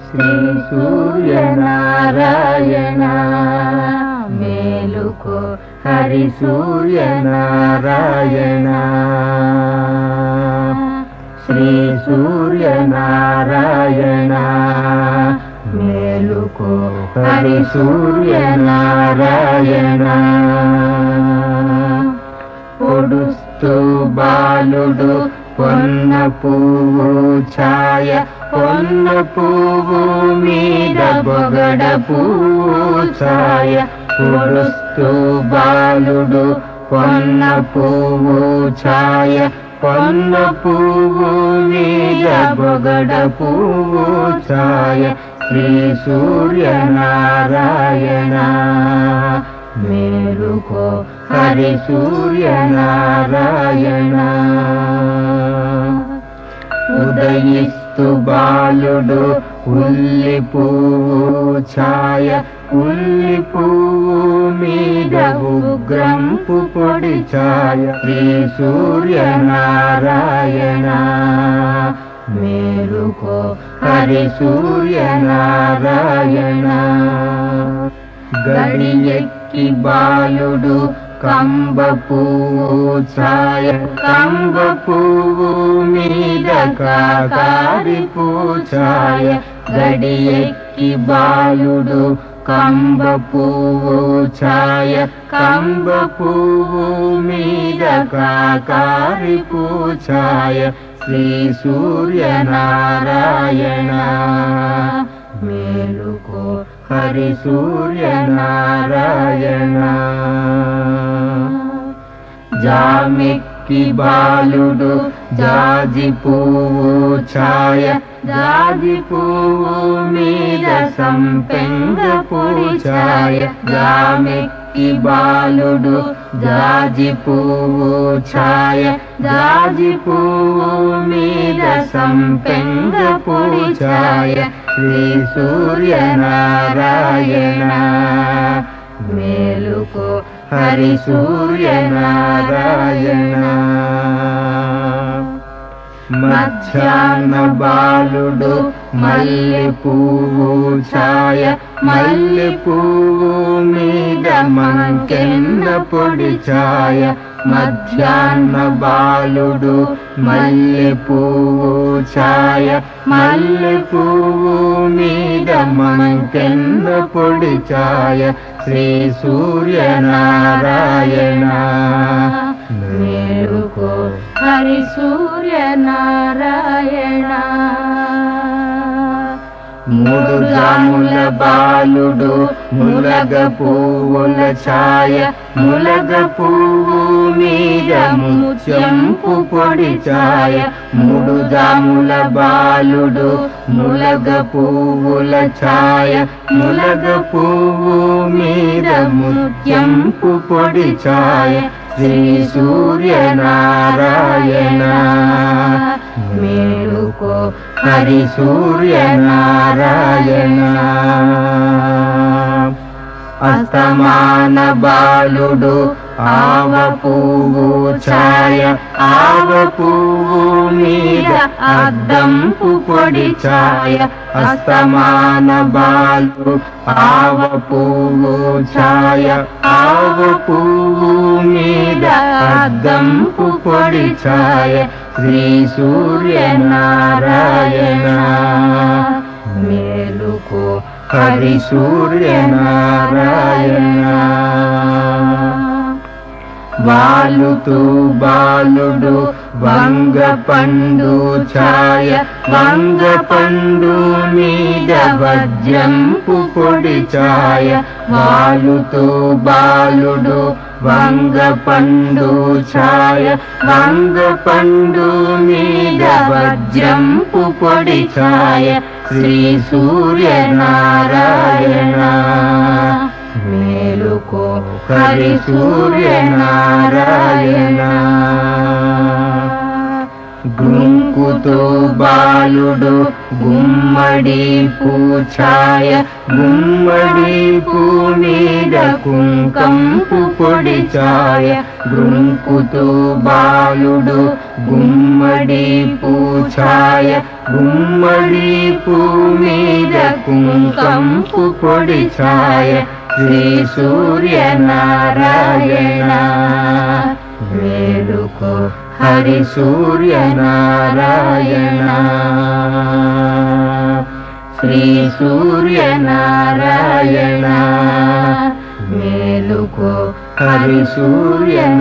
శ్రీ సూర్యనారాయణ మేలుకో హరి సూర్యనారాయణ శ్రీ సూర్యనారాయణ మేలుకో హరి సూర్యనారాయణ పొడుస్తూ బాలుడు పొన్న పువ్వు ఛాయ పొన్న పువ్వు మీద బొగడ పువ్వు ఛాయ పొడుస్తూ బాలుడు పొన్న పువ్వు ఛాయ పొన్న పువ్వు మీద బొగడ పువ్వు ఛాయ శ్రీ సూర్యనారాయణ మేలుకో హరి సూర్యనారాయణ ఉదయిస్తు బాలుడు ఉల్లి పువ్వు ఛాయ ఉల్లి పువ్వు మీద ఉగ్రంపు పొడి ఛాయ శ్రీ సూర్యనారాయణ మేలుకో హరి సూర్యనారాయణ గడియెక్కి బాలుడు కంబ పువ్వు ఛాయ కంబ పువ్వు మీద కాకారి పూఛాయ గడియెక్కి బాలుడు కంబ పువ్వు ఛాయ కంబ పువ్వు మీద కాకారి పూఛాయ శ్రీ సూర్యనారాయణ మేలుకో హరి సూర్యనారాయణ జామెక్కి బాలుడు జాజి పువ్వు ఛాయ జాజి పువ్వు మీద సంపెంగ పొడి ఛాయ జామెక్కి బాలుడు జాజి పువ్వు ఛాయ జాజి పువ్వు మీద సంపెంగ పొడి ఛాయ శ్రీ సూర్యనారాయణ మేలుకో హరి సూర్యనారాయణ మధ్యాహ్న బాలుడు మల్లె పువ్వు ఛాయ మల్లె పువ్వు మీద మంకెన్న పొడి ఛాయ మధ్యాహ్న బాలుడు మల్లె పువ్వు ఛాయ మల్లె పువ్వు మీద మంకెన్న పొడి ఛాయ శ్రీ సూర్యనారాయణ మేలుకో హరి సూర్యనారాయణ మూడు జాముల బాలుడు ములగ పువ్వుల ఛాయ ములగ పువ్వు మీద ముత్యంపు పొడి ఛాయ మూడు జాముల బాలుడు ములగ పువ్వుల ఛాయ ములగ పువ్వు మీద ముత్యంపు పొడి ఛాయ శ్రీ సూర్యనారాయణ మేలుకో హరి సూర్యనారాయణ అస్తమాన బాలుడు ఆవ పువ్వు ఛాయ ఆవ పువ్వు మీద అద్దంపు పొడి ఛాయ అస్తమాన బాలుడు ఆవ పువ్వు ఛాయ ఆవ పువ్వు మీద అద్దంపు పొడి ఛాయ శ్రీ సూర్యనారాయణ మేలుకో హరి సూర్యనారాయణ వాలుతూ బాలుడు వంగ పండు ఛాయ వంగ పండు మీద వజ్రంపు పొడి ఛాయ వాలుతూ బాలుడు వంగ పండు ఛాయ వంగ పండు మీద వజ్రంపు పొడి ఛాయ శ్రీ సూర్యనారాయణ మేలుకో హరి సూర్యనారాయణ గుంకుతో బాలుడు గుమ్మడి పూఛాయ గుమ్మడి పూ మీద కుంకంపు పొడి ఛాయ గృంకుతూ బాలుడు గుమ్మడి పూఛాయ గుమ్మడి పూ మీద కుంకంపు పొడి ఛాయ శ్రీ సూర్యనారాయణ మేలుకో హరి సూర్యనారాయణ శ్రీ సూర్యనారాయణ మేలుకో హరి సూర్యనారాయణ